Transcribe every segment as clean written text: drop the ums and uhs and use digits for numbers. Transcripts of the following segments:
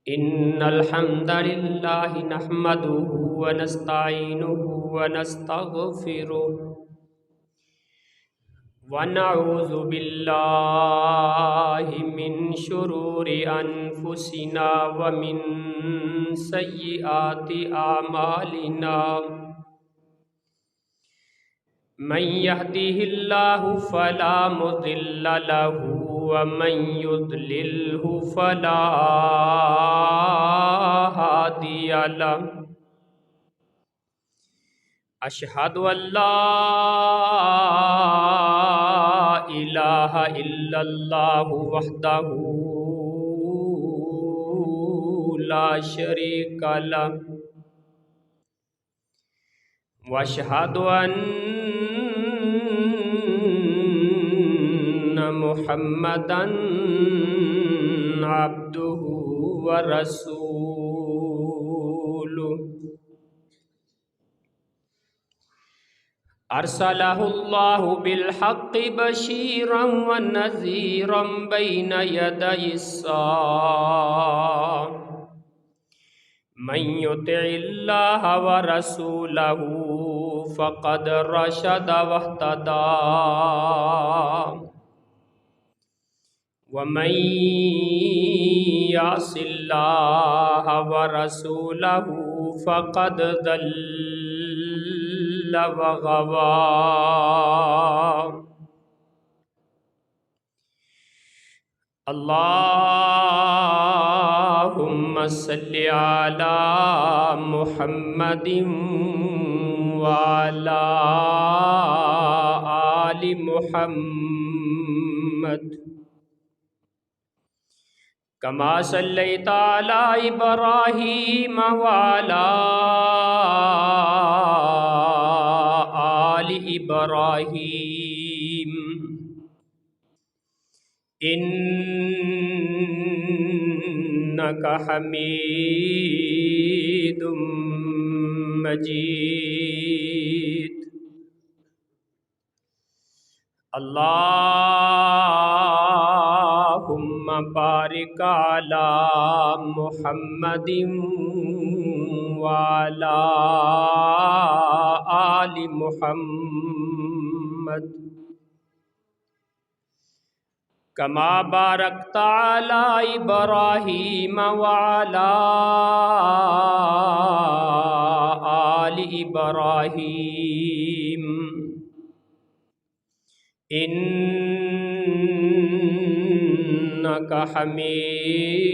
إن الحمد لله نحمده ونستعينه ونستغفره ونعوذ بالله من شرور أنفسنا ومن سيئات أعمالنا من يهده الله فلا مضل له ومن يضلله فلا هادي له أشهد أن لا إله إلا الله وحده لا شريك له وأشهد أن محمدًا عبده ورسوله أرسله الله بالحق بشيرا ونذيرا بين يدي الساعة من يطع الله ورسوله فقد رشد واهتدى ومن يعص الله ورسوله فقد ضل وغوى اللهم صل على محمد وعلى آل محمد كما صليت على إبراهيم وعلى آل إبراهيم إنك حميد مجيد اللهم بارك على محمد وعلى آل محمد كما باركت على إبراهيم وعلى آل إبراهيم إنك حميد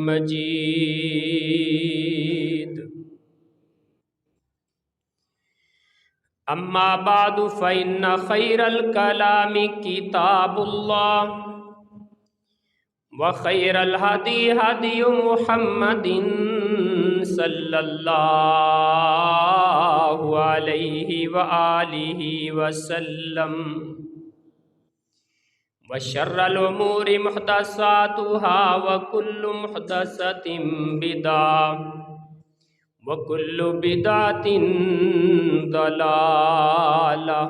مجيد أما بعد فإن خير الكلام كتاب الله وخير الهدي هدي محمد صلى الله عليه وآله وسلم وشر الأمور محدثاتها وكل محدثة بدعة وكل بدعة ضلالة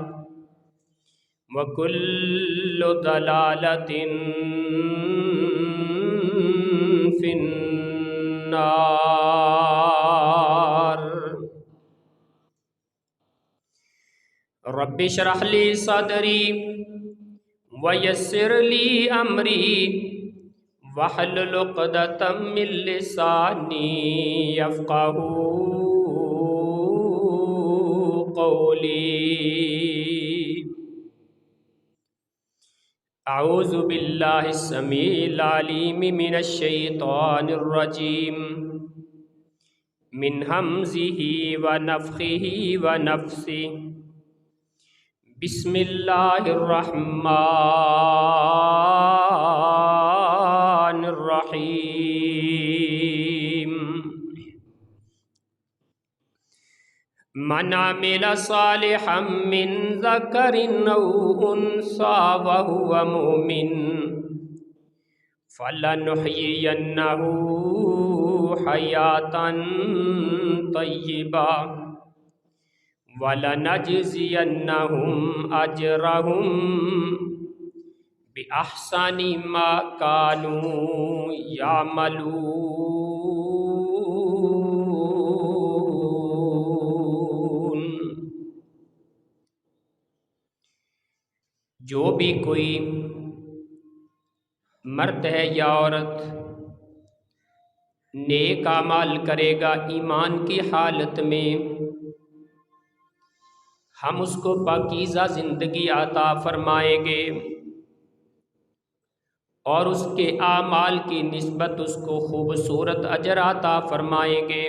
وكل ضلالة في النار رب اشرح لي صدري ويسر لي أمري واحلل عقدة من لساني يفقهوا قولي أعوذ بالله السميع العليم من الشيطان الرجيم من همزه ونفخه ونفثه بسم الله الرحمن الرحيم من عمل صالحا من ذكر أو أنثى وهو مؤمن فلنحيينه حياة طيبة وَلَنَجْزِيَنَّهُمْ أَجْرَهُمْ بِأَحْسَنِ مَا كَانُوا يَعْمَلُونَ۔ جو بھی کوئی مرد ہے یا عورت نیک اعمال کرے گا ایمان کی حالت میں، ہم اس کو پاکیزہ زندگی عطا فرمائیں گے اور اس کے اعمال کی نسبت اس کو خوبصورت اجر عطا فرمائیں گے۔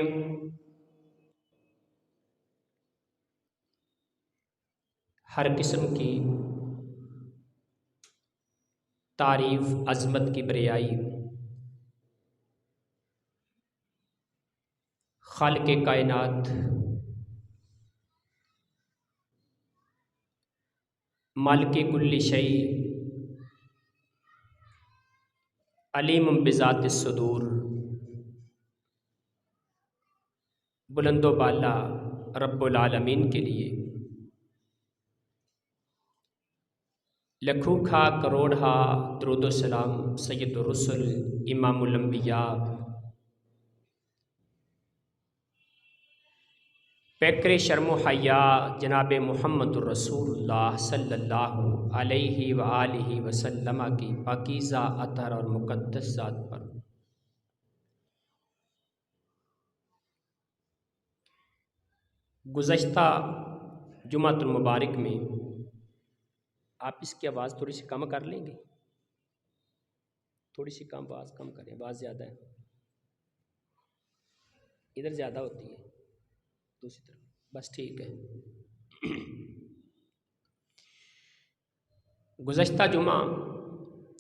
ہر قسم کی تعریف عظمت کی بریائی خالق کائنات مالک کل شیء علیم بذات الصدور بلند و بالا رب العالمین کے لیے لکھوں کھا کروڑھا درود و سلام سید الرسل امام الانبیاء پیکر شرم و حیا جناب محمد الرسول اللہ صلی اللہ علیہ وآلہ وسلم کی پاکیزہ اطہر اور مقدس ذات پر گزشتہ جمعۃ المبارک میں آپ اس کی آواز تھوڑی سی کم کر لیں گے، تھوڑی سی کم آواز کم کریں، آواز زیادہ ہے ادھر زیادہ ہوتی ہے دوسری طرف، بس ٹھیک ہے۔ گزشتہ جمعہ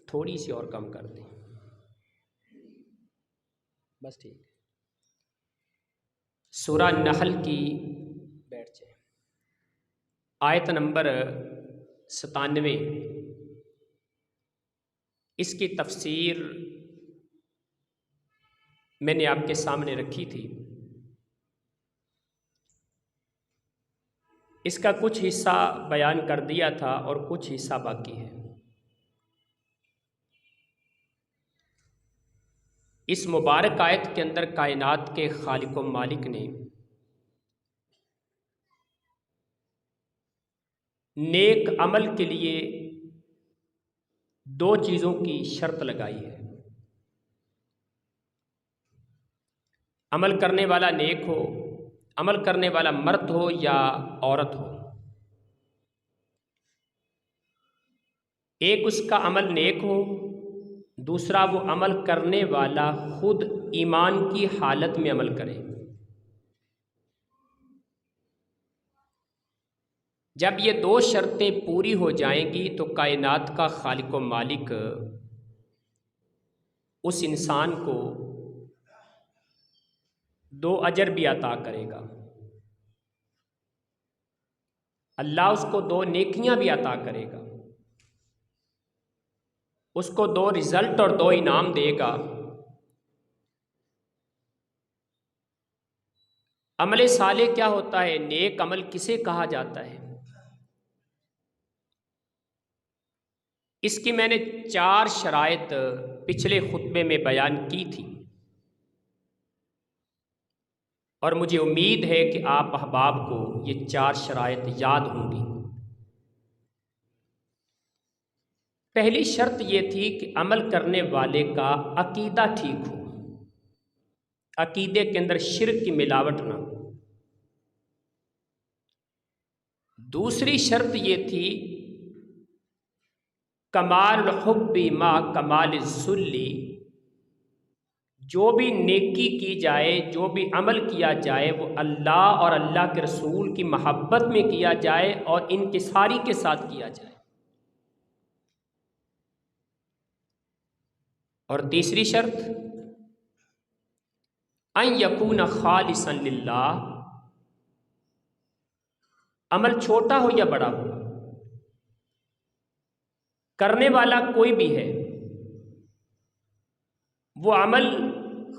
تھوڑی سی اور کم کر دیں، بس ٹھیک ہے۔ سورہ نحل کی بیٹھ جائیں، آیت نمبر 97 اس کی تفسیر میں نے آپ کے سامنے رکھی تھی۔ اس کا کچھ حصہ بیان کر دیا تھا اور کچھ حصہ باقی ہے۔ اس مبارک آیت کے اندر کائنات کے خالق و مالک نے نیک عمل کے لیے دو چیزوں کی شرط لگائی ہے، عمل کرنے والا نیک ہو، عمل کرنے والا مرد ہو یا عورت ہو، ایک اس کا عمل نیک ہو، دوسرا وہ عمل کرنے والا خود ایمان کی حالت میں عمل کرے۔ جب یہ دو شرطیں پوری ہو جائیں گی تو کائنات کا خالق و مالک اس انسان کو دو اجر بھی عطا کرے گا، اللہ اس کو دو نیکیاں بھی عطا کرے گا، اس کو دو رزلٹ اور دو انعام دے گا۔ عمل صالح کیا ہوتا ہے؟ نیک عمل کسے کہا جاتا ہے؟ اس کی میں نے 4 شرائط پچھلے خطبے میں بیان کی تھی اور مجھے امید ہے کہ آپ احباب کو یہ 4 شرائط یاد ہوں گی۔ پہلی شرط یہ تھی کہ عمل کرنے والے کا عقیدہ ٹھیک ہو، عقیدے کے اندر شرک کی ملاوٹ نہ ہو۔ دوسری شرط یہ تھی کمال الحب ما کمال الذل، جو بھی نیکی کی جائے، جو بھی عمل کیا جائے وہ اللہ اور اللہ کے رسول کی محبت میں کیا جائے اور انکساری کے ساتھ کیا جائے۔ اور تیسری شرط ان یکون خالصا للہ، عمل چھوٹا ہو یا بڑا ہو، کرنے والا کوئی بھی ہے، وہ عمل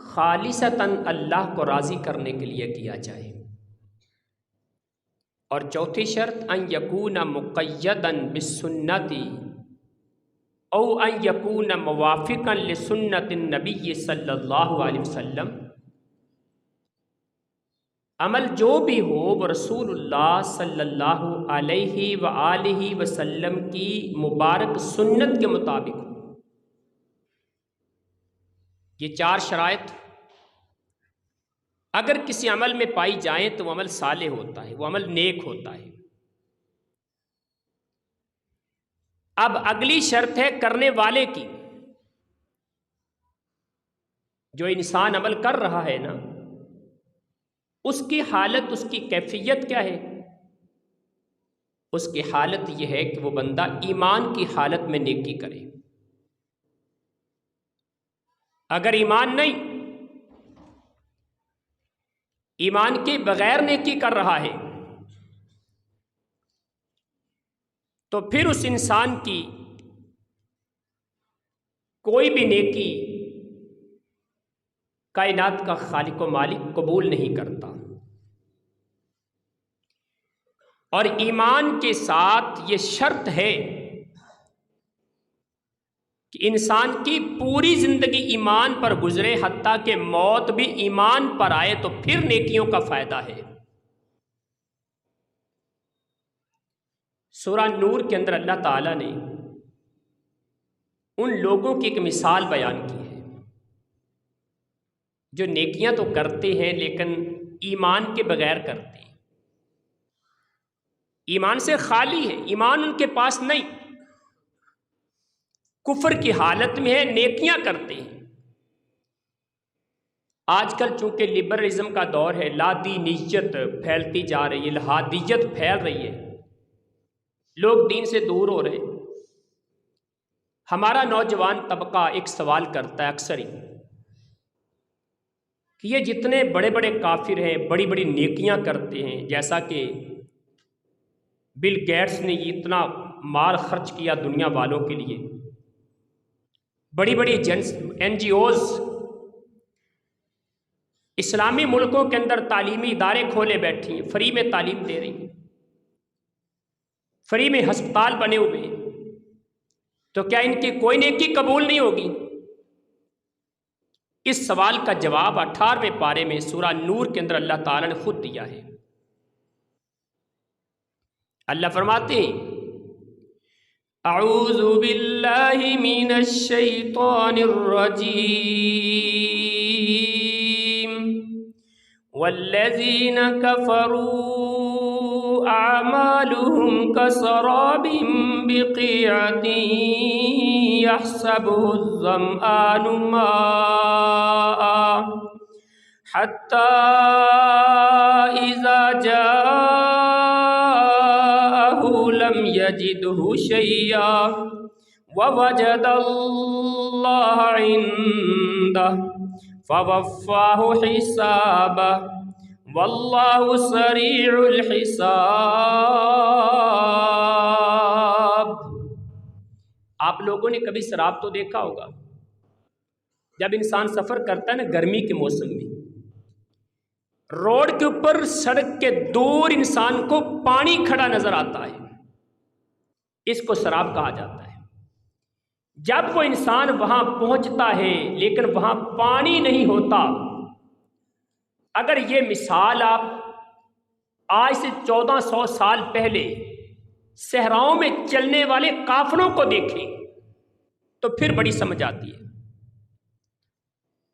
خالصتاً اللہ کو راضی کرنے کے لیے کیا جائے۔ اور چوتھی شرط ان یکون مقیدا بالسنت، او ان یکون موافقا لسنت النبی صلی اللہ علیہ وسلم، عمل جو بھی ہو وہ رسول اللہ صلی اللہ علیہ وآلہ وسلم کی مبارک سنت کے مطابق ہو۔ یہ 4 شرائط اگر کسی عمل میں پائی جائیں تو وہ عمل صالح ہوتا ہے، وہ عمل نیک ہوتا ہے۔ اب اگلی شرط ہے کرنے والے کی، جو انسان عمل کر رہا ہے نا، اس کی حالت، اس کی کیفیت کیا ہے؟ اس کی حالت یہ ہے کہ وہ بندہ ایمان کی حالت میں نیکی کرے۔ اگر ایمان نہیں، ایمان کے بغیر نیکی کر رہا ہے، تو پھر اس انسان کی کوئی بھی نیکی کائنات کا خالق و مالک قبول نہیں کرتا۔ اور ایمان کے ساتھ یہ شرط ہے کہ انسان کی پوری زندگی ایمان پر گزرے، حتیٰ کہ موت بھی ایمان پر آئے تو پھر نیکیوں کا فائدہ ہے۔ سورہ نور کے اندر اللہ تعالیٰ نے ان لوگوں کی ایک مثال بیان کی ہے جو نیکیاں تو کرتے ہیں لیکن ایمان کے بغیر کرتے ہیں، ایمان سے خالی ہے، ایمان ان کے پاس نہیں، کفر کی حالت میں ہے، نیکیاں کرتے ہیں۔ آج کل چونکہ لبرلزم کا دور ہے، لا دینیت پھیلتی جا رہی ہے، الحادیت پھیل رہی ہے، لوگ دین سے دور ہو رہے۔ ہمارا نوجوان طبقہ ایک سوال کرتا ہے اکثر ہی کہ یہ جتنے بڑے بڑے کافر ہیں، بڑی بڑی نیکیاں کرتے ہیں، جیسا کہ بل گیٹس نے اتنا مال خرچ کیا دنیا والوں کے لیے، بڑی بڑی این جی اوز اسلامی ملکوں کے اندر تعلیمی ادارے کھولے بیٹھی ہیں، فری میں تعلیم دے رہی ہیں، فری میں ہسپتال بنے ہوئے ہیں، تو کیا ان کی کوئی نیکی قبول نہیں ہوگی؟ اس سوال کا جواب 18ویں پارے میں سورہ نور کے اندر اللہ تعالیٰ نے خود دیا ہے۔ اللہ فرماتے ہیں اعوذ باللہ من الشیطان الرجیم والذین کفروا اعمالهم کسراب بقیعۃ یحسبہ الظمآن ماء حتی اذا جاءہ لم یجدہ شیئا ووجد اللہ عندہ فوفاہ حسابہ واللہ سریع الحساب۔ آپ لوگوں نے کبھی سراب تو دیکھا ہوگا، جب انسان سفر کرتا ہے نا گرمی کے موسم میں، روڈ کے اوپر سڑک کے دور انسان کو پانی کھڑا نظر آتا ہے، اس کو سراب کہا جاتا ہے۔ جب وہ انسان وہاں پہنچتا ہے لیکن وہاں پانی نہیں ہوتا، اگر یہ مثال آپ آج سے 1400 سال پہلے صحراؤں میں چلنے والے قافلوں کو دیکھیں تو پھر بڑی سمجھ آتی ہے۔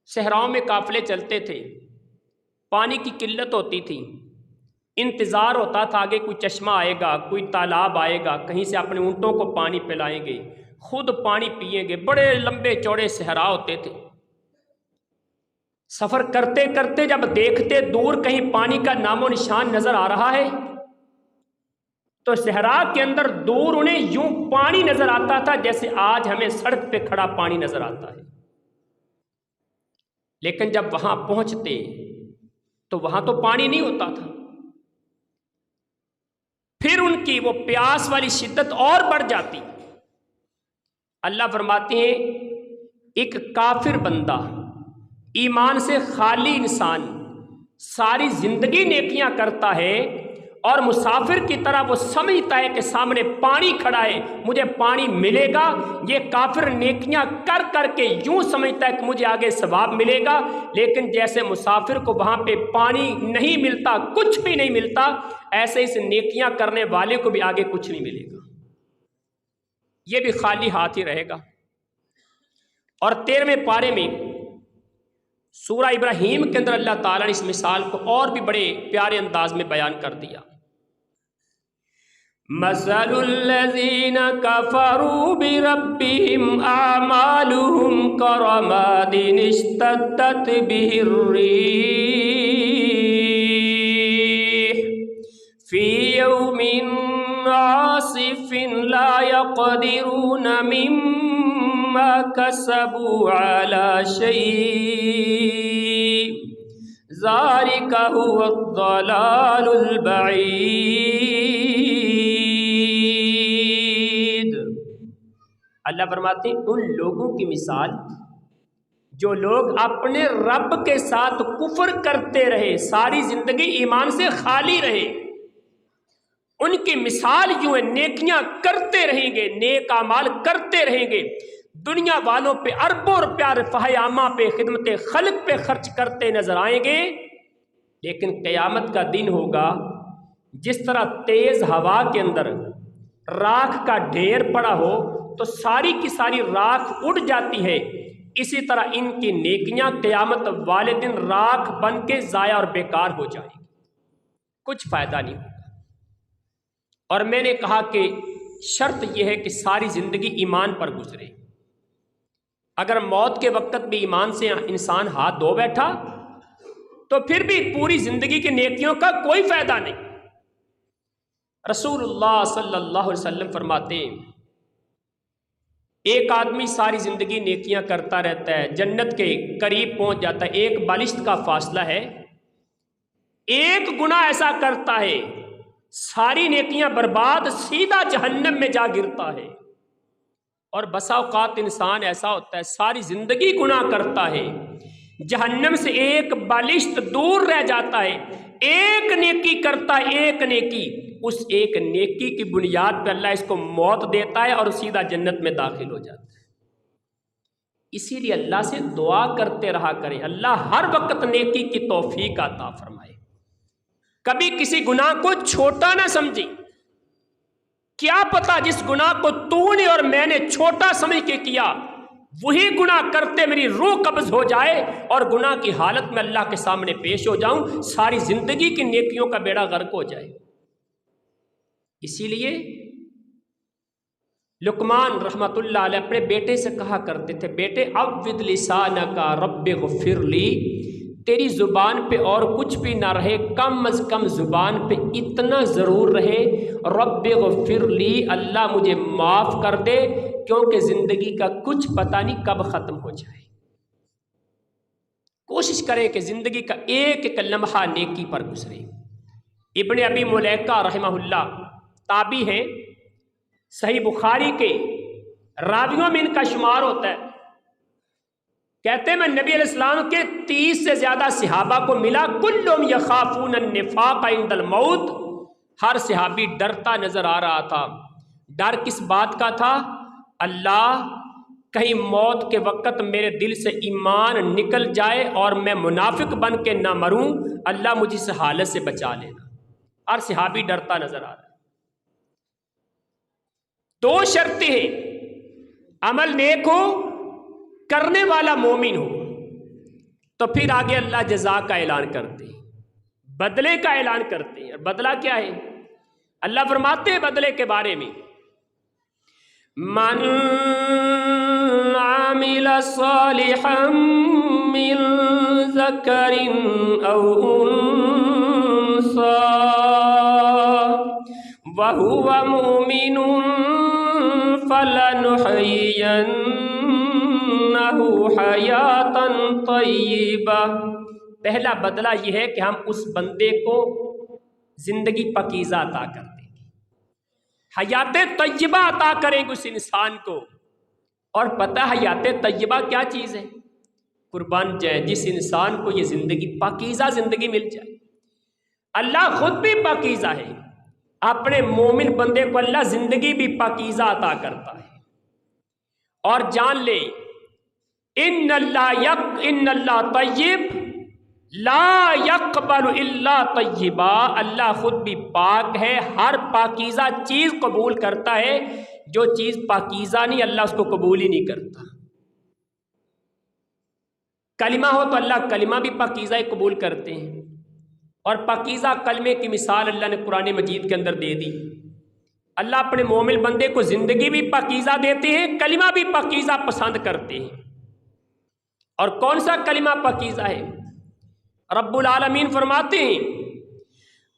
صحراؤں میں قافلے چلتے تھے، پانی کی قلت ہوتی تھی، انتظار ہوتا تھا آگے کوئی چشمہ آئے گا، کوئی تالاب آئے گا، کہیں سے اپنے اونٹوں کو پانی پلائیں گے، خود پانی پئیں گے، بڑے لمبے چوڑے صحرا ہوتے تھے۔ سفر کرتے کرتے جب دیکھتے دور کہیں پانی کا نام و نشان نظر آ رہا ہے تو صحرا کے اندر دور انہیں یوں پانی نظر آتا تھا جیسے آج ہمیں سڑک پہ کھڑا پانی نظر آتا ہے۔ لیکن جب وہاں پہنچتے تو وہاں تو پانی نہیں ہوتا تھا، پھر ان کی وہ پیاس والی شدت اور بڑھ جاتی۔ اللہ فرماتے ہیں ایک کافر بندہ، ایمان سے خالی انسان ساری زندگی نیکیاں کرتا ہے اور مسافر کی طرح وہ سمجھتا ہے کہ سامنے پانی کھڑا ہے، مجھے پانی ملے گا، یہ کافر نیکیاں کر کر کے یوں سمجھتا ہے کہ مجھے آگے ثواب ملے گا، لیکن جیسے مسافر کو وہاں پہ پانی نہیں ملتا، کچھ بھی نہیں ملتا، ایسے اس نیکیاں کرنے والے کو بھی آگے کچھ نہیں ملے گا، یہ بھی خالی ہاتھ ہی رہے گا۔ اور 13ویں پارے میں سورہ ابراہیم کے اندر اللہ تعالیٰ نے اس مثال کو اور بھی بڑے پیارے انداز میں بیان کر دیا۔ مثل الذین کفروا بربہم اعمالہم کرماد اشتدت بہ الریح فی یوم عاصف لا یقدرون مما کسبوا علی شیء ذالک هو الضلال البعید۔ اللہ فرماتے ہیں ان لوگوں کی مثال جو لوگ اپنے رب کے ساتھ کفر کرتے رہے، ساری زندگی ایمان سے خالی رہے، ان کی مثال یوں ہے، نیکیاں کرتے رہیں گے، نیک اعمال کرتے رہیں گے، دنیا والوں پہ اربوں روپیہ رفاہ عامہ پہ، خدمت خلق پہ خرچ کرتے نظر آئیں گے، لیکن قیامت کا دن ہوگا جس طرح تیز ہوا کے اندر راکھ کا ڈھیر پڑا ہو تو ساری کی ساری راکھ اڑ جاتی ہے، اسی طرح ان کی نیکیاں قیامت والے دن راکھ بن کے ضائع اور بیکار ہو جائیں گی، کچھ فائدہ نہیں ہوگا۔ اور میں نے کہا کہ شرط یہ ہے کہ ساری زندگی ایمان پر گزرے، اگر موت کے وقت بھی ایمان سے انسان ہاتھ دھو بیٹھا تو پھر بھی پوری زندگی کی نیکیوں کا کوئی فائدہ نہیں۔ رسول اللہ صلی اللہ علیہ وسلم فرماتے ہیں ایک آدمی ساری زندگی نیکیاں کرتا رہتا ہے، جنت کے قریب پہنچ جاتا ہے، ایک بالشت کا فاصلہ ہے، ایک گناہ ایسا کرتا ہے ساری نیکیاں برباد، سیدھا جہنم میں جا گرتا ہے۔ اور بسا اوقات انسان ایسا ہوتا ہے ساری زندگی گناہ کرتا ہے، جہنم سے ایک بالشت دور رہ جاتا ہے، ایک نیکی کرتا ہے، ایک نیکی، اس ایک نیکی کی بنیاد پہ اللہ اس کو موت دیتا ہے اور سیدھا جنت میں داخل ہو جاتا ہے۔ اسی لیے اللہ سے دعا کرتے رہا کریں، اللہ ہر وقت نیکی کی توفیق عطا فرمائے، کبھی کسی گناہ کو چھوٹا نہ سمجھیں، کیا پتا جس گناہ کو تو نے اور میں نے چھوٹا سمجھ کے کیا، وہی گناہ کرتے میری روح قبض ہو جائے اور گناہ کی حالت میں اللہ کے سامنے پیش ہو جاؤں، ساری زندگی کی نیکیوں کا بیڑا غرق ہو جائے۔ اسی لیے لقمان رحمت اللہ علیہ اپنے بیٹے سے کہا کرتے تھے، بیٹے عوّد لسانک رب اغفر لی، تیری زبان پہ اور کچھ بھی نہ رہے، کم از کم زبان پہ اتنا ضرور رہے، رب اغفر لی، اللہ مجھے معاف کر دے، کیونکہ زندگی کا کچھ پتہ نہیں کب ختم ہو جائے۔ کوشش کریں کہ زندگی کا ایک ایک لمحہ نیکی پر گزرے۔ ابن ابی ملیکہ رحمہ اللہ تابعی ہیں، صحیح بخاری کے راویوں میں ان کا شمار ہوتا ہے، کہتے ہیں میں نبی علیہ السلام کے 30 سے زیادہ صحابہ کو ملا، کلهم یخافون النفاق عند الموت، ہر صحابی ڈرتا نظر آ رہا تھا۔ ڈر کس بات کا تھا؟ اللہ کہیں موت کے وقت میرے دل سے ایمان نکل جائے اور میں منافق بن کے نہ مروں، اللہ مجھے اس حالت سے بچا لینا۔ ہر صحابی ڈرتا نظر آ رہا ہے۔ 2 شرطیں ہیں، عمل نیک ہو، کرنے والا مومن ہو، تو پھر آگے اللہ جزا کا اعلان کرتے ہیں، بدلے کا اعلان کرتے ہیں۔ اور بدلہ کیا ہے؟ اللہ فرماتے ہیں بدلے کے بارے میں، من عمل صالحا من ذکر او انثى وهو مؤمن فلنحيينه حیاتا طیبہ۔ پہلا بدلہ یہ ہے کہ ہم اس بندے کو زندگی پاکیزہ عطا کر دیں گے، حیات طیبہ عطا کریں گے اس انسان کو۔ اور پتہ حیات طیبہ کیا چیز ہے؟ قربان جائے جس انسان کو یہ زندگی پاکیزہ زندگی مل جائے، اللہ خود بھی پاکیزہ ہے، اپنے مومن بندے کو اللہ زندگی بھی پاکیزہ عطا کرتا ہے۔ اور جان لے ان اللہ طیب لا یقبل الا طیبا، اللہ خود بھی پاک ہے، ہر پاکیزہ چیز قبول کرتا ہے، جو چیز پاکیزہ نہیں اللہ اس کو قبول ہی نہیں کرتا۔ کلمہ ہو تو اللہ کلمہ بھی پاکیزہ قبول کرتے ہیں، اور پاکیزہ کلمے کی مثال اللہ نے قرآن مجید کے اندر دے دی۔ اللہ اپنے مومن بندے کو زندگی بھی پاکیزہ دیتے ہیں، کلمہ بھی پاکیزہ پسند کرتے ہیں۔ اور کون سا کلمہ پاکیزہ ہے؟ رب العالمین فرماتے ہیں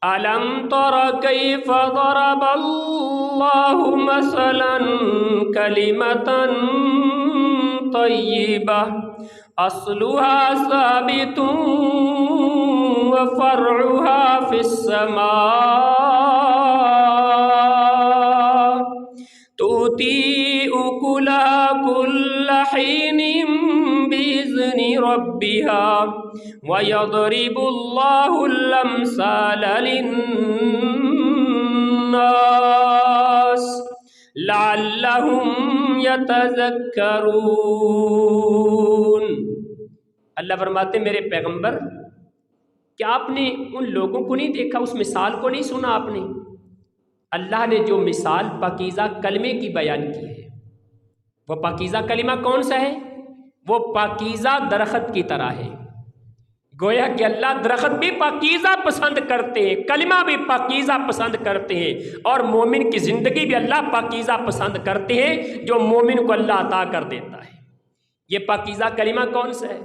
أَلَمْ تَرَ كَيْفَ ضَرَبَ اللَّهُ مَثَلًا كَلِمَةً طَيِّبَةً أَصْلُهَا ثَابِتٌ وَفَرْعُهَا فِي السَّمَاءِ تُؤْتِي أُكُلَهَا كُلَّ حِينٍ بِإِذْنِ رَبِّهَا وَيَضْرِبُ اللَّهُ الْأَمْثَالَ لِلنَّاسِ لَعَلَّهُمْ يَتَذَكَّرُونَ۔ اللہ فرماتے میرے پیغمبر، کیا آپ نے ان لوگوں کو نہیں دیکھا، اس مثال کو نہیں سنا آپ نے؟ اللہ نے جو مثال پاکیزہ کلمے کی بیان کی ہے، وہ پاکیزہ کلمہ کون سا ہے؟ وہ پاکیزہ درخت کی طرح ہے۔ گویا کہ اللہ درخت بھی پاکیزہ پسند کرتے ہیں، کلمہ بھی پاکیزہ پسند کرتے ہیں، اور مومن کی زندگی بھی اللہ پاکیزہ پسند کرتے ہیں، جو مومن کو اللہ عطا کر دیتا ہے۔ یہ پاکیزہ کلمہ کون سا ہے؟